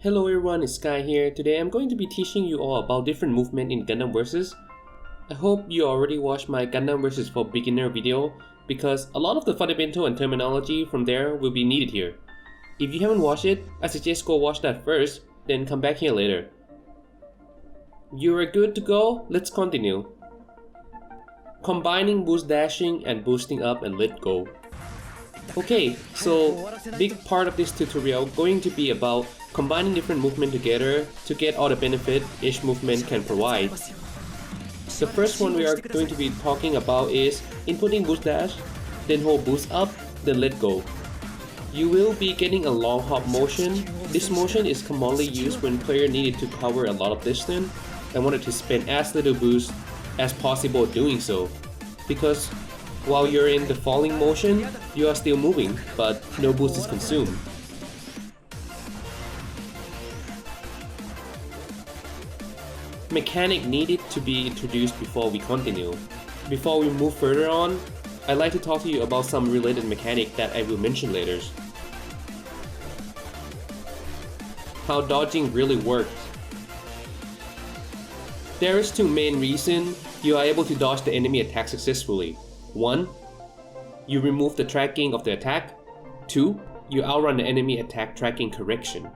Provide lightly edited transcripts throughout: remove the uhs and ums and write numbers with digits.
Hello everyone, it's Sky here. Today I'm going to be teaching you all about different movement in Gundam Versus. I hope you already watched my Gundam Versus for beginner video because a lot of the fundamental and terminology from there will be needed here. If you haven't watched it, I suggest go watch that first, then come back here later. You are good to go? Let's continue. Combining boost dashing and boosting up and let go. Okay, so big part of this tutorial going to be about combining different movement together to get all the benefit each movement can provide. The first one we are going to be talking about is inputting boost dash, then hold boost up, then let go. You will be getting a long hop motion. This motion is commonly used when player needed to cover a lot of distance and wanted to spend as little boost as possible doing so. Because while you're in the falling motion, you are still moving, but no boost is consumed. Mechanic needed to be introduced before we continue. Before we move further on, I'd like to talk to you about some related mechanic that I will mention later. How dodging really works. There is two main reasons you are able to dodge the enemy attack successfully. 1. You remove the tracking of the attack. 2. You outrun the enemy attack tracking correction.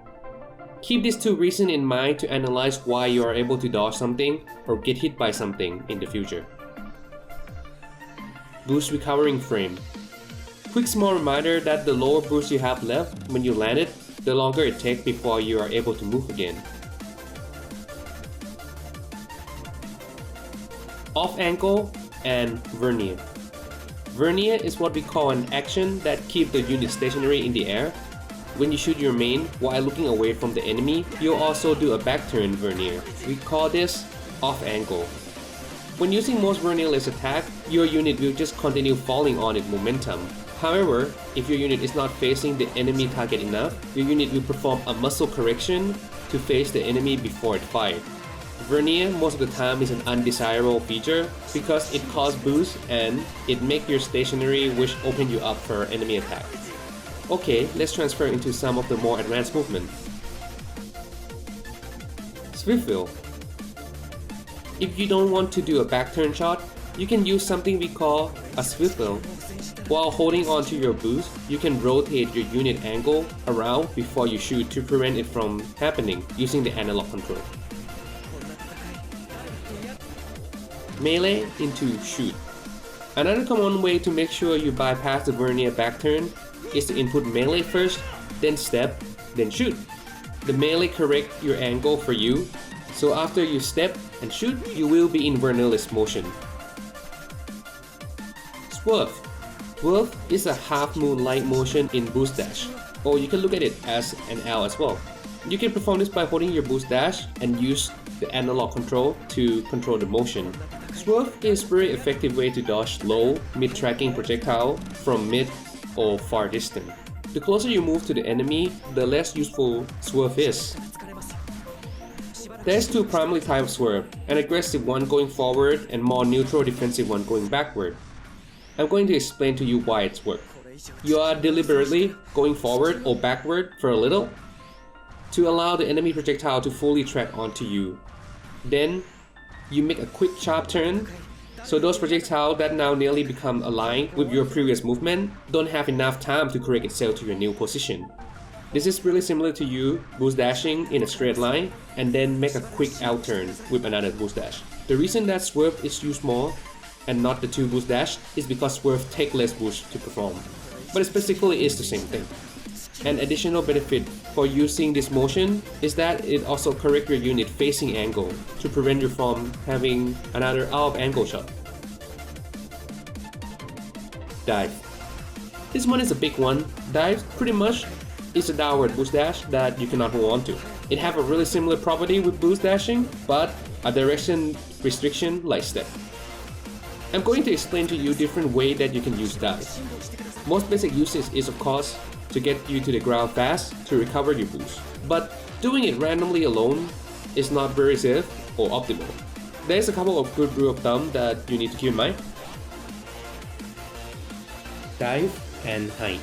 Keep these two reasons in mind to analyze why you are able to dodge something or get hit by something in the future. Boost recovering frame. Quick small reminder that the lower boost you have left when you land it, the longer it takes before you are able to move again. Off ankle and Vernier. Vernier is what we call an action that keeps the unit stationary in the air. When you shoot your main while looking away from the enemy, you'll also do a back turn Vernier. We call this off ankle. When using most Vernier-less attack, your unit will just continue falling on its momentum. However, if your unit is not facing the enemy target enough, your unit will perform a muscle correction to face the enemy before it fires. Vernier most of the time is an undesirable feature because it causes boost and it makes your stationary, which open you up for enemy attack. Okay, let's transfer into some of the more advanced movement. Swerve. If you don't want to do a back turn shot, you can use something we call a swerve. While holding on to your boost, you can rotate your unit angle around before you shoot to prevent it from happening using the analog control. Melee into shoot. Another common way to make sure you bypass the Vernier back turn is to input melee first, then step, then shoot. The melee correct your angle for you, so after you step and shoot, you will be in Vernier-less motion. Swerve. Swerve is a half moon light motion in boost dash, or you can look at it as an L as well. You can perform this by holding your boost dash and use the analog control to control the motion. Swerve is a very effective way to dodge low, mid-tracking projectile from mid or far distance. The closer you move to the enemy, the less useful Swerve is. There's two primary types of Swerve, an aggressive one going forward and more neutral defensive one going backward. I'm going to explain to you why it's works. You are deliberately going forward or backward for a little to allow the enemy projectile to fully track onto you. Then you make a quick sharp turn, so those projectiles that now nearly become aligned with your previous movement don't have enough time to correct itself to your new position. This is really similar to you boost dashing in a straight line and then make a quick out turn with another boost dash. The reason that Swerve is used more and not the two boost dash is because Swerve take less boost to perform, but it basically is the same thing. An additional benefit for using this motion is that it also corrects your unit facing angle to prevent you from having another out of angle shot. Dive. This one is a big one. Dive pretty much is a downward boost dash that you cannot hold on to. It have a really similar property with boost dashing, but a direction restriction like step. I'm going to explain to you different way that you can use dive. Most basic usage is of course to get you to the ground fast to recover your boost. But doing it randomly alone is not very safe or optimal. There's a couple of good rule of thumb that you need to keep in mind. Dive and height.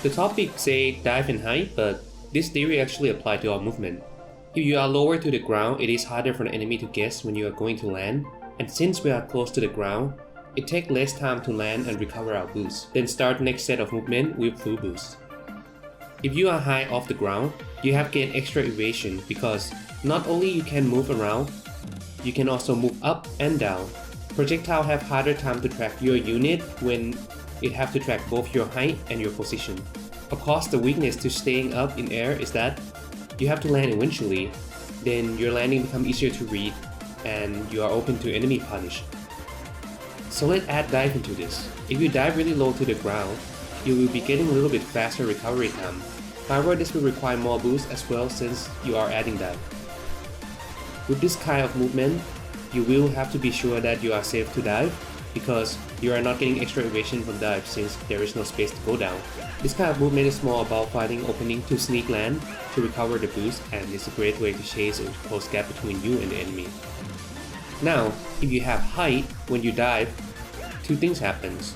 The topic say dive and height, but This theory actually applies to all movement. If you are lower to the ground, it is harder for the enemy to guess when you are going to land, and since we are close to the ground, it takes less time to land and recover our boost, then start next set of movement with full boost. If you are high off the ground, you have gained extra evasion because not only you can move around, you can also move up and down. Projectile have harder time to track your unit when it have to track both your height and your position. Of course, the weakness to staying up in air is that you have to land eventually, then your landing becomes easier to read and you are open to enemy punish. So let's add dive into this. If you dive really low to the ground, you will be getting a little bit faster recovery time. However, this will require more boost as well since you are adding dive. With this kind of movement, you will have to be sure that you are safe to dive because you are not getting extra evasion from dive since there is no space to go down. This kind of movement is more about finding opening to sneak land to recover the boost, and it's a great way to chase or to close gap between you and the enemy. Now, if you have height when you dive, two things happens.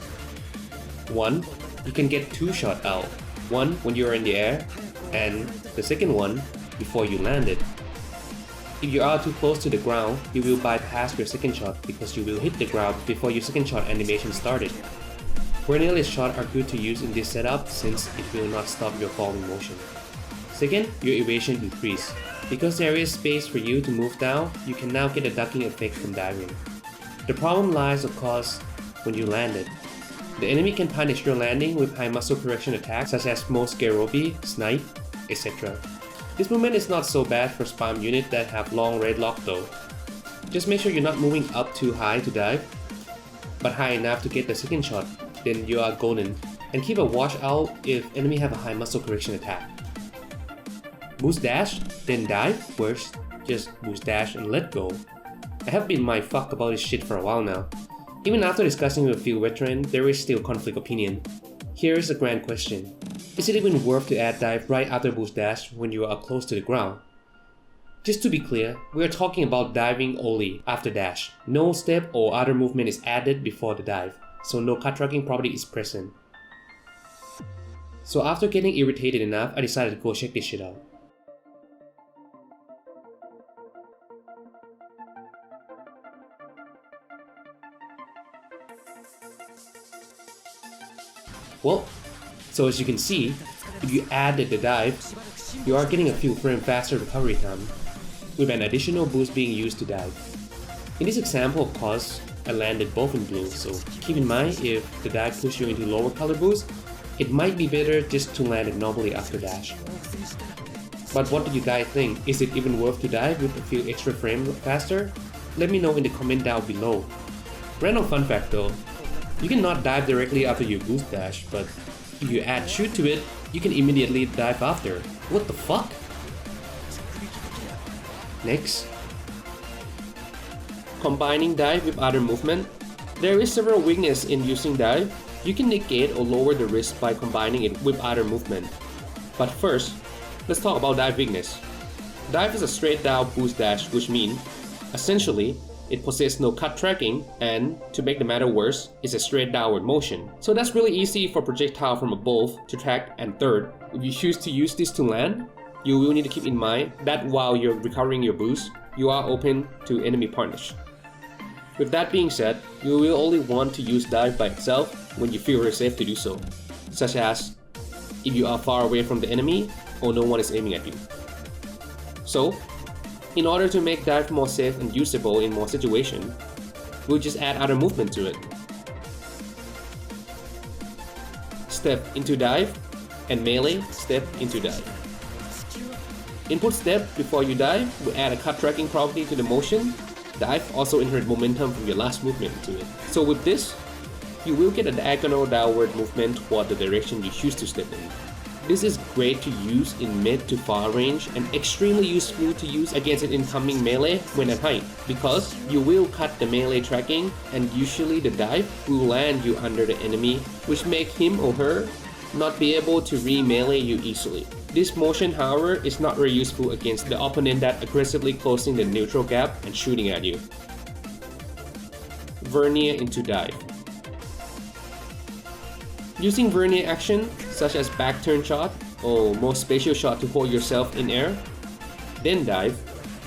One, you can get two shots out. One when you are in the air, and the second one before you landed. If you are too close to the ground, you will bypass your second shot because you will hit the ground before your second shot animation started. Vernier shots are good to use in this setup since it will not stop your falling motion. Second, your evasion increase. Because there is space for you to move down, you can now get a ducking effect from diving. The problem lies of course when you landed. The enemy can punish your landing with high muscle correction attacks such as most Gerobi, Snipe, etc. This movement is not so bad for spam units that have long red lock though. Just make sure you're not moving up too high to dive, but high enough to get the second shot, then you are golden. And keep a watch out if enemy have a high muscle correction attack. Boost dash, then dive, worse, just boost dash and let go. I have been my fuck about this shit for a while now. Even after discussing with a few veterans, there is still conflict opinion. Here is a grand question. Is it even worth to add dive right after boost dash when you are up close to the ground? Just to be clear, we are talking about diving only after dash. No step or other movement is added before the dive, so no cut tracking property is present. So after getting irritated enough, I decided to go check this shit out. Well, so as you can see, if you added the dive, you are getting a few frames faster recovery time, with an additional boost being used to dive. In this example, of course, I landed both in blue, so keep in mind if the dive pushes you into lower color boost, it might be better just to land it normally after dash. But what do you guys think? Is it even worth to dive with a few extra frames faster? Let me know in the comment down below. Random fun fact though, you cannot dive directly after you boost dash, but if you add shoot to it, you can immediately dive after. What the fuck? Next. Combining dive with other movement. There is several weaknesses in using dive. You can negate or lower the risk by combining it with other movement. But first, let's talk about dive weakness. Dive is a straight down boost dash, which means, essentially, it possesses no cut tracking, and to make the matter worse, it's a straight downward motion. So that's really easy for projectile from above to track. And third, if you choose to use this to land, you will need to keep in mind that while you're recovering your boost, you are open to enemy punish. With that being said, you will only want to use dive by itself when you feel very safe to do so, such as if you are far away from the enemy or no one is aiming at you. So, in order to make dive more safe and usable in more situations, we'll just add other movement to it. Step into dive and melee step into dive. Input step before you dive will add a cut tracking property to the motion. Dive also inherit momentum from your last movement into it. So with this, you will get a diagonal downward movement toward the direction you choose to step in. This is great to use in mid to far range and extremely useful to use against an incoming melee when at height, because you will cut the melee tracking and usually the dive will land you under the enemy, which make him or her not be able to re-melee you easily. This motion, however, is not very useful against the opponent that aggressively closing the neutral gap and shooting at you. Vernier into dive. Using Vernier action, such as back turn shot, or more spatial shot to hold yourself in air. Then dive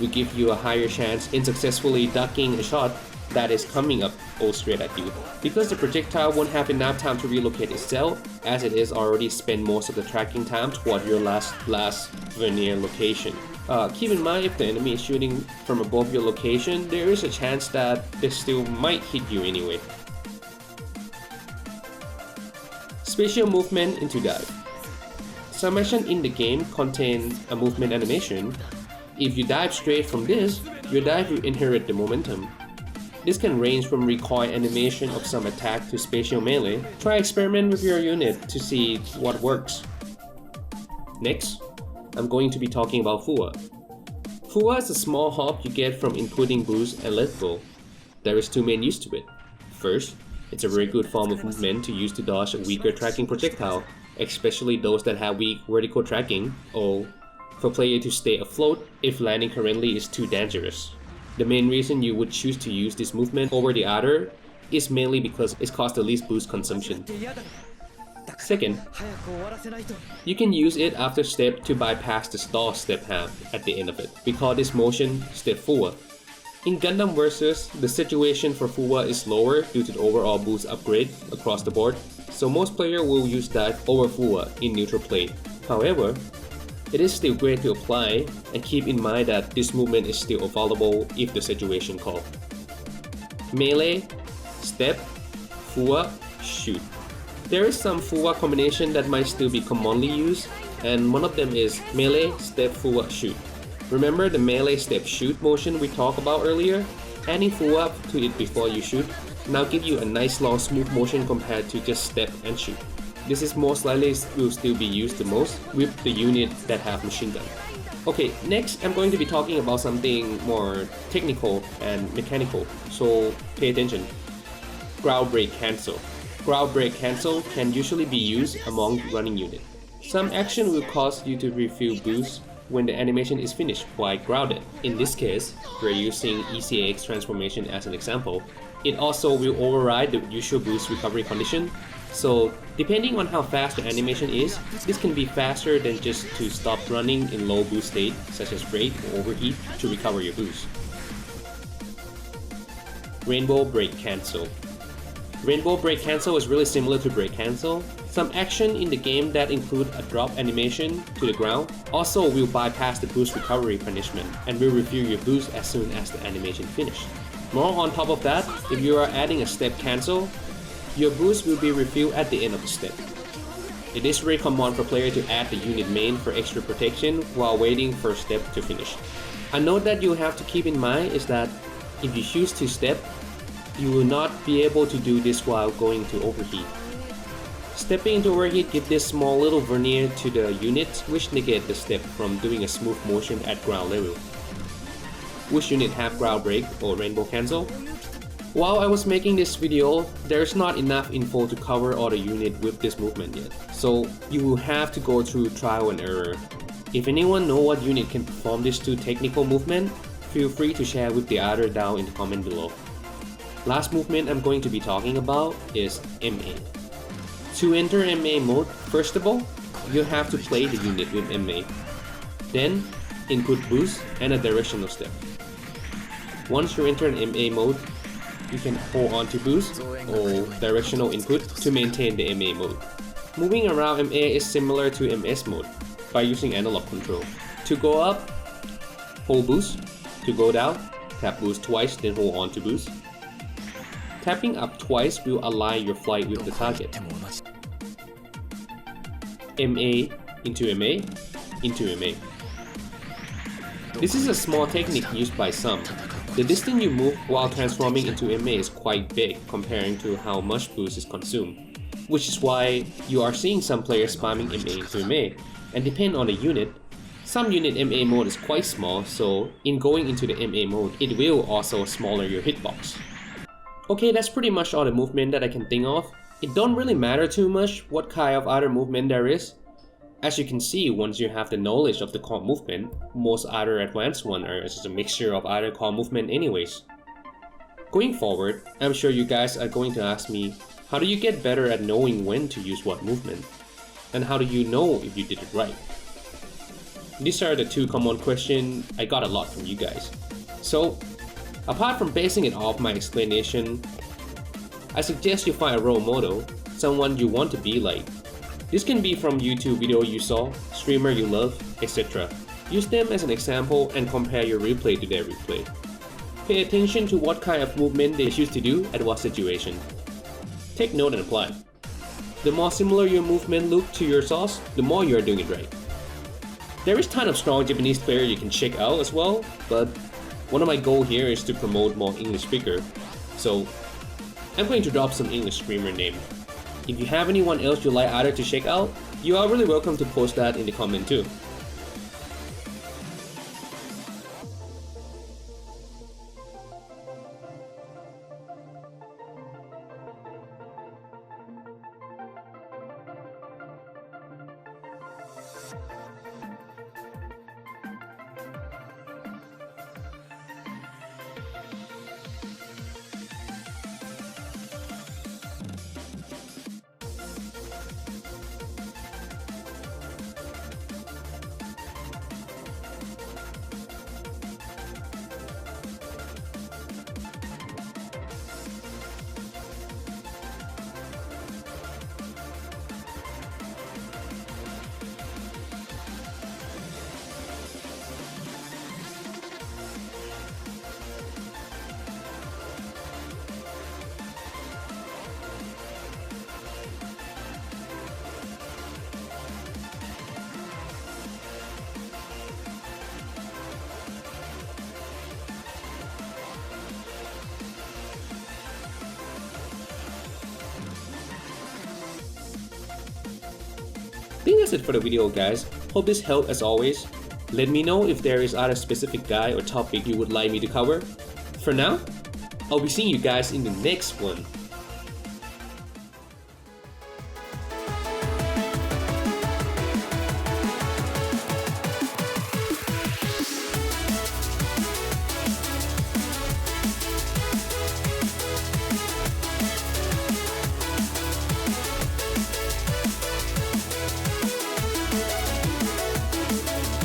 will give you a higher chance in successfully ducking a shot that is coming up all straight at you, because the projectile won't have enough time to relocate itself, as it is already spent most of the tracking time toward your last Vernier location. Keep in mind, if the enemy is shooting from above your location, there is a chance that they still might hit you anyway. Spatial movement into dive. Some action in the game contain a movement animation. If you dive straight from this, your dive will inherit the momentum. This can range from recoil animation of some attack to spatial melee. Try experiment with your unit to see what works. Next, I'm going to be talking about Fuwa. Fuwa is a small hop you get from inputting boost and let go. There is two main uses to it. First, it's a very good form of movement to use to dodge a weaker tracking projectile, especially those that have weak vertical tracking, or for player to stay afloat if landing currently is too dangerous. The main reason you would choose to use this movement over the other is mainly because it costs the least boost consumption. Second, you can use it after step to bypass the stall step half at the end of it. We call this motion step Fuwa. In Gundam Versus, the situation for Fuwa is lower due to the overall boost upgrade across the board, so most players will use dive over Fuwa in neutral play. However, it is still great to apply, and keep in mind that this movement is still available if the situation calls. Melee, step, Fuwa, shoot. There is some Fuwa combination that might still be commonly used, and one of them is melee, step, Fuwa, shoot. Remember the melee, step, shoot motion we talked about earlier? Adding Fuwa to it before you shoot now give you a nice long smooth motion compared to just step and shoot. This is most likely will still be used the most with the unit that have machine gun. Okay, next I'm going to be talking about something more technical and mechanical, so pay attention. Ground break cancel. Ground break cancel can usually be used among running units. Some action will cause you to refill boost when the animation is finished while grounded. In this case, we're using ECAX transformation as an example. It also will override the usual boost recovery condition. So depending on how fast the animation is, this can be faster than just to stop running in low boost state such as break or overheat to recover your boost. Rainbow break cancel. Rainbow break cancel is really similar to break cancel. Some action in the game that include a drop animation to the ground also will bypass the boost recovery punishment and will refill your boost as soon as the animation finished. More on top of that, if you are adding a step cancel, your boost will be refilled at the end of the step. It is very common for players to add the unit main for extra protection while waiting for step to finish. A note that you have to keep in mind is that if you choose to step, you will not be able to do this while going to overheat. Stepping into overheat gives this small little vernier to the unit which negate the step from doing a smooth motion at ground level. Which unit have ground break or rainbow cancel? While I was making this video, there's not enough info to cover all the unit with this movement yet, so you will have to go through trial and error. If anyone know what unit can perform this two technical movement, feel free to share with the other down in the comment below. Last movement I'm going to be talking about is MA. To enter MA mode, first of all, you have to play the unit with MA. Then, input boost and a directional step. Once you enter an MA mode, you can hold on to boost or directional input to maintain the MA mode. Moving around MA is similar to MS mode by using analog control. To go up, hold boost. To go down, tap boost twice then hold on to boost. Tapping up twice will align your flight with the target. MA into MA into MA. This is a small technique used by some. The distance you move while transforming into MA is quite big comparing to how much boost is consumed, which is why you are seeing some players spamming MA into MA, and depend on the unit. Some unit MA mode is quite small, so in going into the MA mode, it will also smaller your hitbox. Okay, that's pretty much all the movement that I can think of. It don't really matter too much what kind of other movement there is. As you can see, once you have the knowledge of the core movement, most other advanced ones are just a mixture of other core movement anyways. Going forward, I'm sure you guys are going to ask me, how do you get better at knowing when to use what movement? And how do you know if you did it right? These are the two common questions I got a lot from you guys. So, apart from basing it off my explanation, I suggest you find a role model, someone you want to be like. This can be from YouTube video you saw, streamer you love, etc. Use them as an example and compare your replay to their replay. Pay attention to what kind of movement they choose to do at what situation. Take note and apply. The more similar your movement look to your source, the more you are doing it right. There is ton of strong Japanese player you can check out as well, but one of my goals here is to promote more English speaker. So I'm going to drop some English streamer name. If you have anyone else you'd like others to check out, you are really welcome to post that in the comment too. I think that's it for the video guys. Hope this helped as always. Let me know if there is other specific guy or topic you would like me to cover. For now, I'll be seeing you guys in the next one.